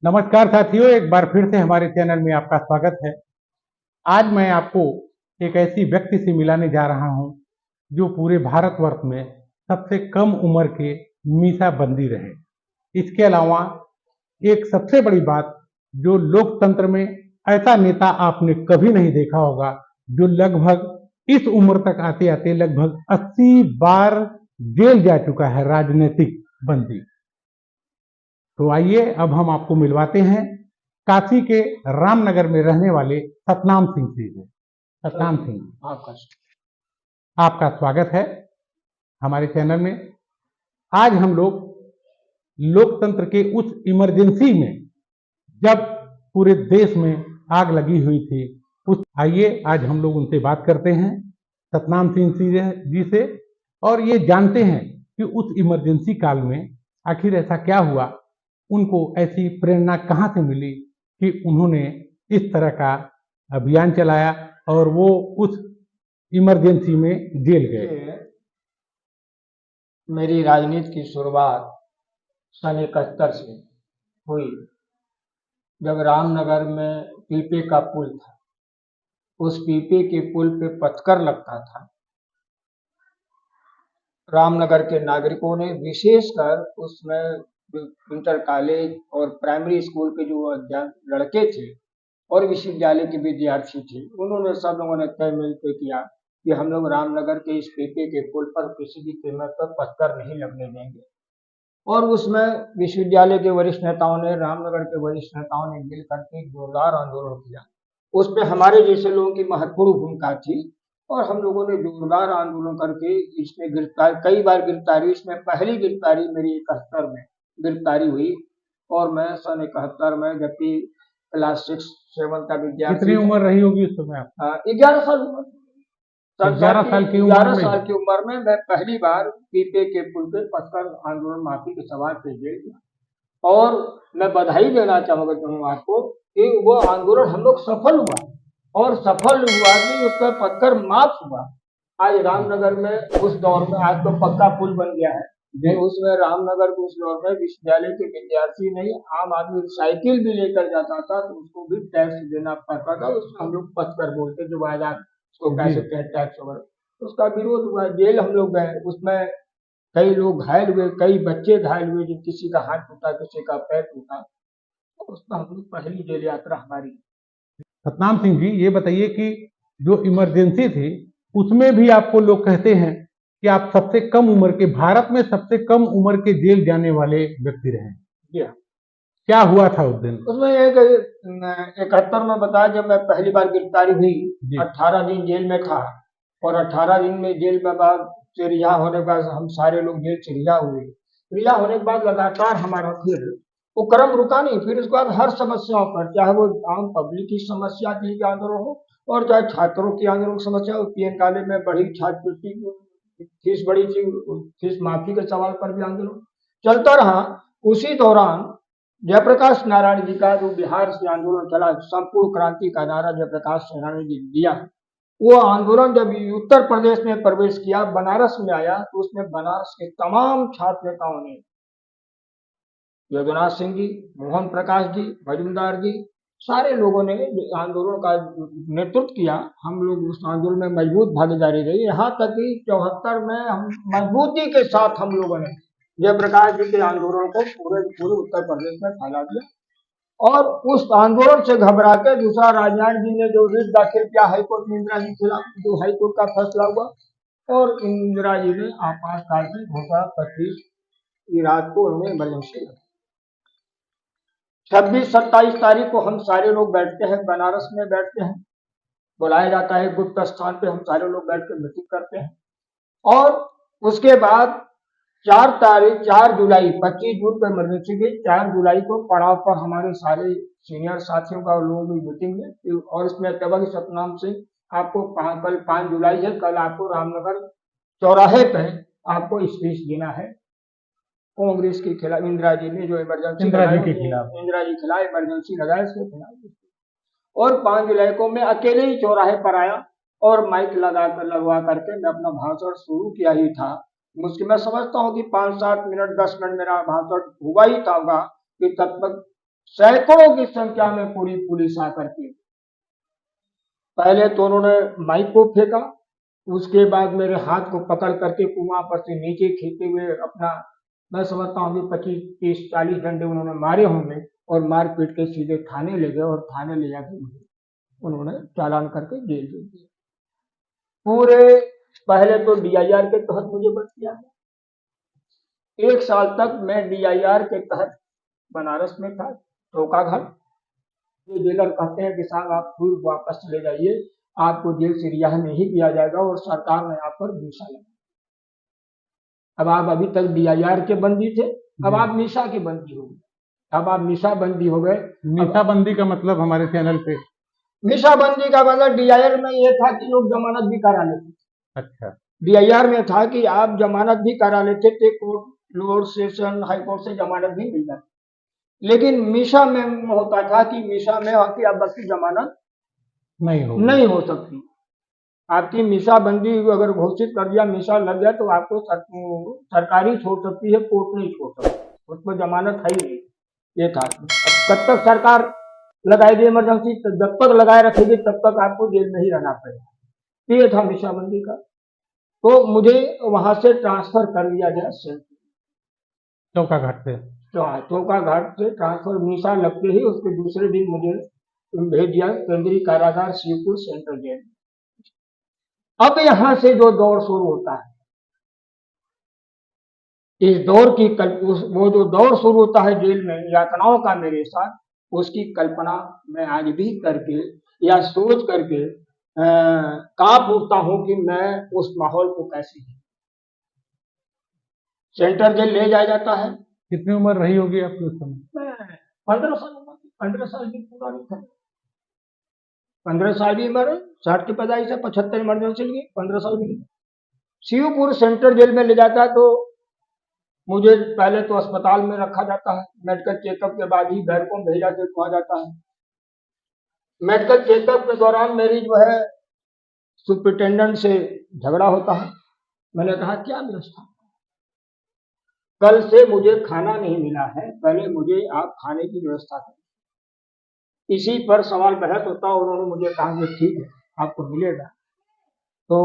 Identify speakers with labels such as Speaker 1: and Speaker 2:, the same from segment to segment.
Speaker 1: नमस्कार साथियों, एक बार फिर से हमारे चैनल में आपका स्वागत है। आज मैं आपको एक ऐसी व्यक्ति से मिलाने जा रहा हूं जो पूरे भारतवर्ष में सबसे कम उम्र के मीसाबंदी रहे। इसके अलावा एक सबसे बड़ी बात, जो लोकतंत्र में ऐसा नेता आपने कभी नहीं देखा होगा जो लगभग इस उम्र तक आते आते लगभग 80 बार जेल जा चुका है, राजनीतिक बंदी। तो आइए अब हम आपको मिलवाते हैं काशी के रामनगर में रहने वाले सतनाम सिंह जी से। सतनाम सिंह, आपका स्वागत है हमारे चैनल में। आज हम लोग लोकतंत्र के उस इमरजेंसी में जब पूरे देश में आग लगी हुई थी, आइए आज हम लोग उनसे बात करते हैं, सतनाम सिंह जी से, और ये जानते हैं कि उस इमरजेंसी काल में आखिर ऐसा क्या हुआ, उनको ऐसी प्रेरणा कहां से मिली कि उन्होंने इस तरह का अभियान चलाया और वो उस इमरजेंसी में जेल गए।
Speaker 2: मेरी राजनीति की शुरुआत सन 71 से हुई, जब रामनगर में पीपे का पुल था। उस पीपे के पुल पे पथकर लगता था। रामनगर के नागरिकों ने, विशेषकर उसमें इंटर कॉलेज और प्राइमरी स्कूल के जो लड़के थे और विश्वविद्यालय के विद्यार्थी थे, उन्होंने सब लोगों ने तय मिलकर किया कि हम लोग रामनगर के इस पीपे के पुल पर किसी भी कीमत पर पत्थर नहीं लगने देंगे। और उसमें विश्वविद्यालय के वरिष्ठ नेताओं ने, रामनगर के वरिष्ठ नेताओं ने मिल करके जोरदार आंदोलन किया। उसमें हमारे जैसे लोगों की महत्वपूर्ण भूमिका थी और हम लोगों ने जोरदार आंदोलन करके इसमें गिरफ्तार, कई बार गिरफ्तारी, इसमें पहली गिरफ्तारी मेरी 71 में गिरफ्तारी हुई। और मैं सन 71 में, जबकि क्लास 6-7 का विद्यार्थी।
Speaker 1: कितनी उम्र रही होगी उस समय?
Speaker 2: 11 साल उम्र।
Speaker 1: 11 साल
Speaker 2: की उम्र में मैं पहली बार पीपे के पुल पे पत्थर आंदोलन माफी के सवाल पे जेल गया। और मैं बधाई देना चाहूंगा आपको कि वो आंदोलन हम लोग सफल हुआ, और सफल हुआ कि उस पर पत्थर माफ हुआ। आज रामनगर में उस दौर में, आज तो पक्का पुल बन गया है, उसमें रामनगर के उस दौर में विश्वविद्यालय के विद्यार्थी नहीं, आम आदमी साइकिल भी लेकर जाता था तो उसको भी टैक्स देना पड़ता था। उसको हम लोग पत्थर बोलते, जो बाजार उसको कह सकते हैं, टैक्स वगैरह। उसका विरोध हुआ, जेल हम लोग गए। उसमें कई लोग घायल हुए, कई बच्चे घायल हुए, जो किसी का हाथ टूटा, किसी का पैर टूटा। उसमें हम लोग पहली जेल यात्रा हमारी।
Speaker 1: सतनाम सिंह जी, ये बताइए कि जो इमरजेंसी थी उसमें भी आपको लोग कहते हैं कि आप सबसे कम उम्र के, भारत में सबसे कम उम्र के जेल जाने वाले व्यक्ति रहे।
Speaker 2: जी हाँ।
Speaker 1: क्या हुआ था उस दिन?
Speaker 2: उसमें एक 71 में बताया, जब मैं पहली बार गिरफ्तारी हुई, 18 दिन जेल में था। और 18 दिन में जेल में बाद से रिहा होने के बाद हम सारे लोग जेल से रिहा हुए। रिहा होने के बाद लगातार हमारा फिर वो क्रम रुका नहीं। फिर उसके बाद हर समस्याओं पर, चाहे वो आम पब्लिक की समस्या के लिए आंदोलन हो और चाहे छात्रों की आंदोलन की समस्या हो, पीएन कॉलेज में बढ़ी छात्रवृत्ति, फीस बढ़ी थी, फीस माफी के सवाल पर भी आंदोलन चलता रहा। उसी दौरान जयप्रकाश नारायण जी का जो बिहार से आंदोलन चला, संपूर्ण क्रांति का नारा जयप्रकाश नारायण जी दिया, वो आंदोलन जब उत्तर प्रदेश में प्रवेश किया, बनारस में आया, तो उसमें बनारस के तमाम छात्र नेताओं ने, योगनाथ सिंह जी, मोहन प्रकाश जी, मजूमदार जी, सारे लोगों ने आंदोलन का नेतृत्व किया। हम लोग उस आंदोलन में मजबूत भागीदारी रही, यहाँ तक कि 74 में हम मजबूती के साथ हम लोगों ने जयप्रकाश जी के आंदोलन को पूरे उत्तर प्रदेश में फैला दिया। और उस आंदोलन से घबरा के दूसरा, राजनारायण जी ने जो रिट दाखिल किया हाईकोर्ट में इंदिरा जी के खिलाफ, जो हाईकोर्ट का फैसला हुआ, और इंदिरा जी ने आपातकाल में घोषणा 25 की रात को उन्होंने इमरजेंसी 26-27 तारीख को हम सारे लोग बैठते हैं, बनारस में बैठते हैं, बुलाया जाता है गुप्त स्थान पे, हम सारे लोग बैठ कर मीटिंग करते हैं। और उसके बाद 4 जुलाई, 25 जून को इमरजेंसी की, 4 जुलाई को पड़ाव पर हमारे सारे सीनियर साथियों का लोगों की मीटिंग में, और इसमें तब सतनाम सिंह आपको कल 5 जुलाई है, कल आपको रामनगर चौराहे पे आपको स्पीच देना है कांग्रेस के खिलाफ। इंदिरा जी ने जो इमरजेंसी
Speaker 1: इंदिरा जी के खिलाफ
Speaker 2: इमरजेंसी लगाया, इसके खिलाफ। और 5 जुलाई को मैं अकेले ही चौराहे पर आया और माइक लगवा करके मैं अपना भाषण शुरू किया ही था। मुझे, मैं समझता हूँ कि 5-7 मिनट 10 मिनट मेरा भाषण हुआ ही था कि तब तक सैकड़ों की संख्या में पूरी पुलिस आकर के पहले तो उन्होंने माइक को फेंका, उसके बाद मेरे हाथ को पकड़ करके कुआं पर से नीचे खींचते हुए अपना, मैं समझता हूँ कि 25, 30, 40 डंडे उन्होंने मारे होंगे और मार पीट के सीधे थाने ले गए और थाने ले जाके मुझे उन्होंने चालान करके जेल दे दिया। पूरे पहले तो डीआईआर के तहत मुझे बच किया गया। 1 साल तक मैं डीआईआर के तहत बनारस में था, चौकाघाट। ये जेलर कहते हैं कि साहब आप फिर वापस चले जाइए, आपको जेल से रिहा नहीं किया जाएगा और सरकार ने आप पर मीसा लगा। अब आप अभी तक डीआईआर के बंदी थे, अब आप मीसा के बंदी हो गए। अब आप मीसा बंदी हो गए।
Speaker 1: मीसा बंदी का मतलब हमारे चैनल पे,
Speaker 2: मीसा बंदी का मतलब डीआईआर में ये था कि लोग जमानत भी करा लेते थे।
Speaker 1: अच्छा,
Speaker 2: डीआईआर में था कि आप जमानत भी करा लेते थे, court, lower session, high court से जमानत भी मिल जाती। लेकिन मीसा में होता था कि मीसा में आपकी अब की जमानत नहीं हो सकती। आपकी मीसा बंदी अगर घोषित कर दिया, मीसा लग गया, तो आपको सरकारी छोड़ सकती है, कोर्ट नहीं छोड़ सकती, उसमें जमानत है ही नहीं। ये था। कब तक सरकार लगाएगी इमरजेंसी, जब तक लगाए रखेगी तब तक आपको जेल में ही रहना पड़ेगा। ये था मीसा बंदी का। तो मुझे वहां से ट्रांसफर कर दिया गया
Speaker 1: चौकाघाट से।
Speaker 2: चौकाघाट से ट्रांसफर मीसा लगते ही उसके दूसरे दिन मुझे भेज दिया केंद्रीय कारागार शिवपुर सेंट्रल जेल। अब यहां से जो दौर शुरू होता है, इस दौर की वो जो दौर शुरू होता है जेल में यातनाओं का मेरे साथ, उसकी कल्पना मैं आज भी करके या सोच करके कांप उठता हूं कि मैं उस माहौल को कैसे सेंट्रल जेल ले जाया जाता है।
Speaker 1: कितनी उम्र रही होगी आपकी उस समय?
Speaker 2: 15 साल उम्र, 15 साल की पूरा नहीं था। 15 साल की उम्र, 60 की पैदाइश है, 75 इमरजेंसी की, 15 साल की। शिवपुर सेंट्रल जेल में ले जाता है तो मुझे पहले तो अस्पताल में रखा जाता है, मेडिकल चेकअप के बाद ही बैरकों भेजा जाता है। मेडिकल चेकअप के दौरान मेरी जो है सुपरिटेंडेंट से झगड़ा होता है। मैंने कहा क्या व्यवस्था, कल से मुझे खाना नहीं मिला है, पहले मुझे आप खाने की व्यवस्था करें। इसी पर सवाल बहस होता, उन्होंने मुझे कहा कि ठीक है आपको मिलेगा। तो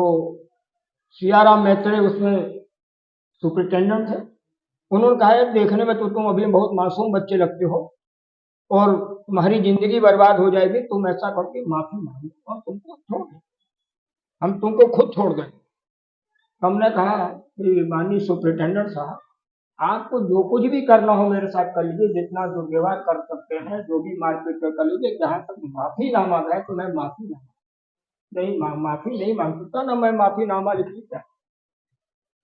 Speaker 2: सियाराम मैत्रे उसमें सुपरिटेंडेंट थे, उन्होंने कहा देखने में तो तुम अभी बहुत मासूम बच्चे लगते हो और तुम्हारी जिंदगी बर्बाद हो जाएगी, तुम ऐसा करके माफी मांगो और तुमको छोड़ दें, हम तुमको खुद छोड़ दें। हमने कहा कि माननीय सुपरिटेंडेंट साहब, आपको जो कुछ भी करना हो मेरे साथ कर लीजिए, जितना जो व्यवहार कर सकते हैं, जो भी मारपीट कर लीजिए, जहां तक माफी नामा है तो मैं माफी माफी नहीं मांग सकता, ना मैं माफी नामा लिख सकता।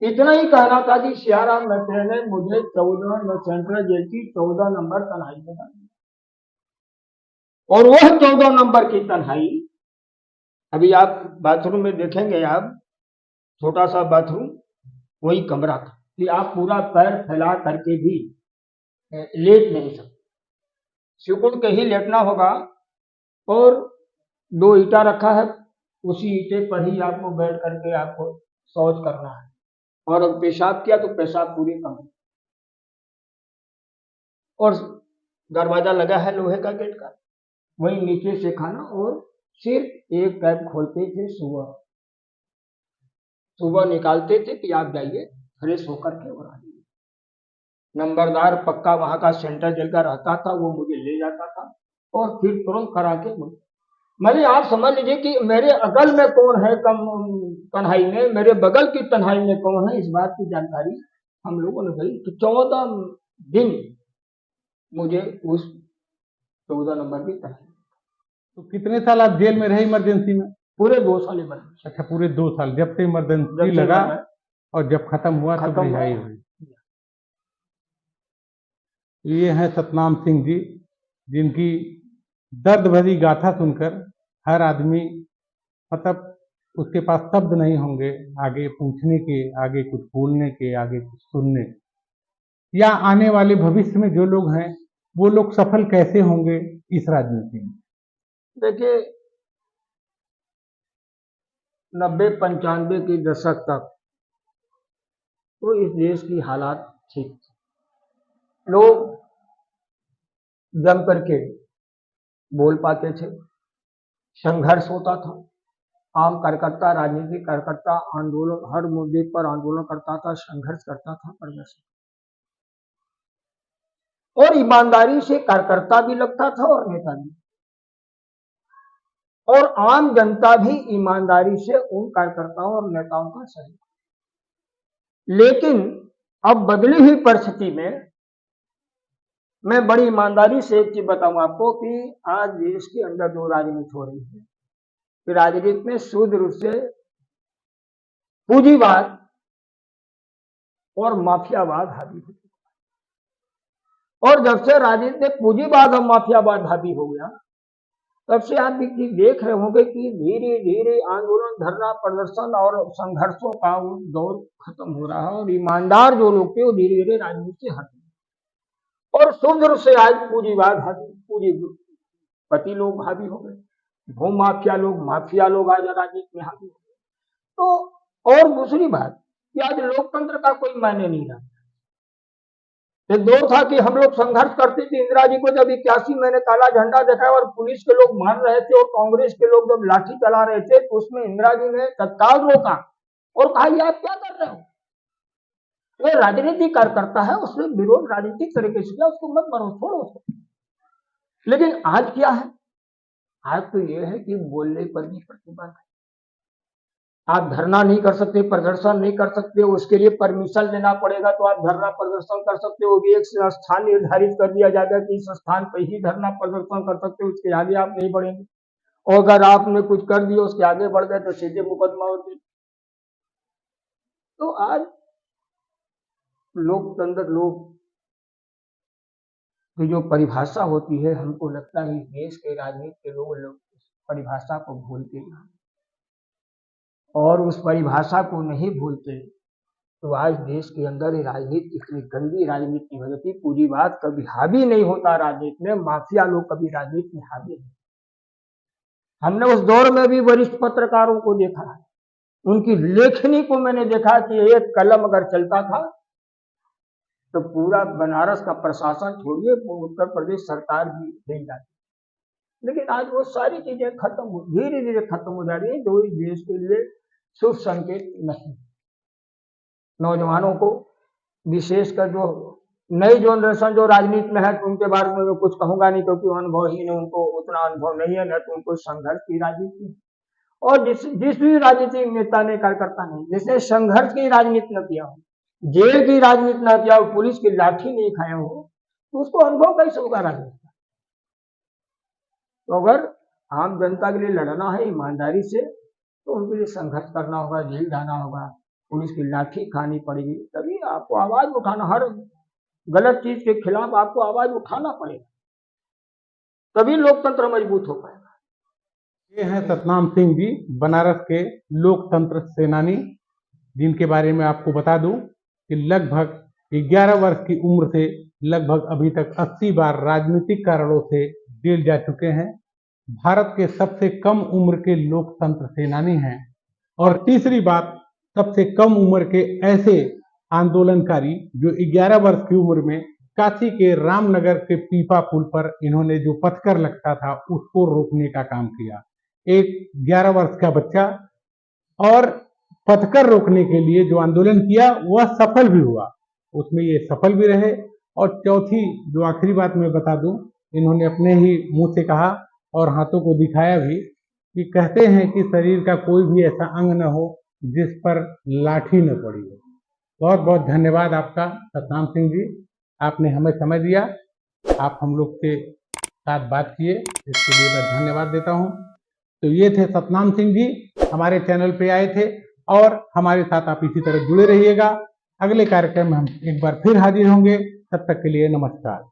Speaker 2: इतना ही कहना था कि सियाराम मैत्रे ने मुझे 14 सेंट्रल जेल की 14 नंबर तन्हाई में डाल दिया। और वह 14 नंबर की तन्हाई, अभी आप बाथरूम में देखेंगे, आप छोटा सा बाथरूम, वही कमरा था कि आप पूरा पैर फैला करके भी लेट नहीं सकते, सिकुड़ के ही लेटना होगा। और 2 ईंटा रखा है, उसी ईंटे पर ही आपको बैठ करके आपको शौच करना है, और अगर पेशाब किया तो पेशाब पूरे कमरे। और दरवाजा लगा है लोहे का गेट का, वही नीचे से खाना, और सिर्फ एक टैप खोलते थे, सुबह निकालते थे कि आप जाइए फ्रेश होकर के और आइए। नंबरदार पक्का वहां का सेंट्रल जेल का रहता था, वो मुझे ले जाता था और फिर तुरंत करा के मैंने, आप समझ लीजिए कि मेरे अगल में कौन है कम तन्हाई में, मेरे बगल की तन्हाई में कौन है, इस बात की जानकारी हम लोगों ने दी। तो 14 दिन मुझे उस 14 नंबर की तन्हाई।
Speaker 1: तो कितने साल आप जेल में रहे इमरजेंसी में?
Speaker 2: पूरे 2 साल इमरजेंसी।
Speaker 1: अच्छा, पूरे 2 साल, जब से इमरजेंसी लगा और जब खत्म हुआ तब रिहाई हुई। ये हैं सतनाम सिंह जी, जिनकी दर्द भरी गाथा सुनकर हर आदमी, मतलब उसके पास शब्द नहीं होंगे आगे पूछने के, आगे कुछ बोलने के, आगे कुछ सुनने, या आने वाले भविष्य में जो लोग हैं वो लोग सफल कैसे होंगे इस राजनीति में।
Speaker 2: देखिए 90-95 के दशक तक तो इस देश की हालात ठीक थी, लोग जम करके बोल पाते थे, संघर्ष होता था। आम कार्यकर्ता, राजनीतिक कार्यकर्ता आंदोलन, हर मुद्दे पर आंदोलन करता था, संघर्ष करता था, प्रदर्शन, और ईमानदारी से कार्यकर्ता भी लगता था और नेता भी, और आम जनता भी ईमानदारी से उन कार्यकर्ताओं और नेताओं का सहयोग। लेकिन अब बदली हुई परिस्थिति में मैं बड़ी ईमानदारी से एक चीज बताऊं आपको कि आज देश के अंदर जो राजनीति हो रही है, कि राजनीति में शुद्ध रूप से पूंजीवाद और माफियावाद हावी हो चुका। और जब से राजनीति में पूंजीवाद और माफियावाद हावी हो गया, तब से आप भी देख रहे होंगे कि धीरे धीरे आंदोलन, धरना, प्रदर्शन और संघर्षों का वो दौर खत्म हो रहा है, और ईमानदार जो लोग थे वो धीरे धीरे राजनीति से हटे, और शुद्ध रूप से आज पूंजीवाद हावी, पूंजीपति लोग हावी हो गए, भू माफिया लोग आज राजनीति में हावी हो गए। तो और दूसरी बात कि आज लोकतंत्र का कोई मायने नहीं रहा। एक दौर था कि हम लोग संघर्ष करते थे, इंदिरा जी को जब 81 में काला झंडा देखा और पुलिस के लोग मान रहे थे और कांग्रेस के लोग जब लाठी चला रहे थे, तो उसमें इंदिरा जी ने तत्काल रोका और कहा ये आप क्या कर रहे हो, वो राजनीतिक कार्यकर्ता है, उसने विरोध राजनीतिक तरीके से किया, उसको मत मारो, छोड़ो उसको। लेकिन आज क्या है, आज तो ये है कि बोलने पर भी प्रतिबंध है। आप धरना नहीं कर सकते, प्रदर्शन नहीं कर सकते, उसके लिए परमिशन लेना पड़ेगा, तो आप धरना प्रदर्शन कर सकते हो। भी एक स्थान निर्धारित कर दिया जाएगा कि इस स्थान पर ही धरना प्रदर्शन कर सकते हो, उसके आगे आप नहीं बढ़ेंगे, और अगर आपने कुछ कर दिया उसके आगे बढ़ गए तो सीधे मुकदमा होती। तो आज लोकतंत्र, लोग की जो परिभाषा होती है, हमको लगता है देश के राजनीति के लोग परिभाषा को भूलते हैं, और उस परिभाषा को नहीं भूलते तो आज देश के अंदर राजनीति, इतनी गंदी राजनीति हो जाती। पूंजीवाद कभी हावी नहीं होता राजनीति में, माफिया लोग कभी राजनीति में हावी नहीं। हमने उस दौर में भी वरिष्ठ पत्रकारों को देखा है, उनकी लेखनी को मैंने देखा कि एक कलम अगर चलता था तो पूरा बनारस का प्रशासन छोड़िए, उत्तर प्रदेश सरकार भी नहीं जाती। लेकिन आज वो सारी चीजें खत्म हो, धीरे धीरे खत्म हो जा रही है, जो इस देश के लिए शुभ संकेत नहीं। नौजवानों को, विशेषकर जो नई जनरेशन जो राजनीति में है, तो उनके बारे में मैं कुछ कहूंगा नहीं, क्योंकि अनुभवहीन है, उनको उतना अनुभव नहीं है, न तो उनको संघर्ष की राजनीति, और जिस भी राजनीतिक नेता ने, कार्यकर्ता ने, जिसने संघर्ष की राजनीति न किया हो, जेल की राजनीति न किया हो, पुलिस की लाठी नहीं खाया हो, तो उसको अनुभव कैसे होगा राजनीति का। तो अगर आम जनता के लिए लड़ना है ईमानदारी से, तो उनके लिए संघर्ष करना होगा, जेल जाना होगा, पुलिस की लाठी खानी पड़ेगी, तभी आपको आवाज उठाना, हर गलत चीज के खिलाफ आपको आवाज उठाना पड़ेगा, तभी लोकतंत्र मजबूत हो पाएगा।
Speaker 1: ये हैं सतनाम सिंह जी, बनारस के लोकतंत्र सेनानी, जिनके बारे में आपको बता दूं कि लगभग 11 वर्ष की उम्र से लगभग अभी तक 80 बार राजनीतिक कारणों से जेल जा चुके हैं। भारत के सबसे कम उम्र के लोकतंत्र सेनानी हैं। और तीसरी बात, सबसे कम उम्र के ऐसे आंदोलनकारी जो 11 वर्ष की उम्र में काशी के रामनगर के पीपा पुल पर इन्होंने जो पथकर लगता था उसको रोकने का काम किया। एक 11 वर्ष का बच्चा, और पथकर रोकने के लिए जो आंदोलन किया वह सफल भी हुआ, उसमें ये सफल भी रहे। और चौथी जो आखिरी बात मैं बता दूं, इन्होंने अपने ही मुंह से कहा और हाथों को दिखाया भी कि कहते हैं कि शरीर का कोई भी ऐसा अंग न हो जिस पर लाठी न पड़ी हो। बहुत बहुत धन्यवाद आपका सतनाम सिंह जी, आपने हमें समय दिया, आप हम लोग के साथ बात किए, इसके लिए मैं धन्यवाद देता हूं। तो ये थे सतनाम सिंह जी, हमारे चैनल पे आए थे, और हमारे साथ आप इसी तरह जुड़े रहिएगा। अगले कार्यक्रम में हम एक बार फिर हाजिर होंगे, तब तक के लिए नमस्कार।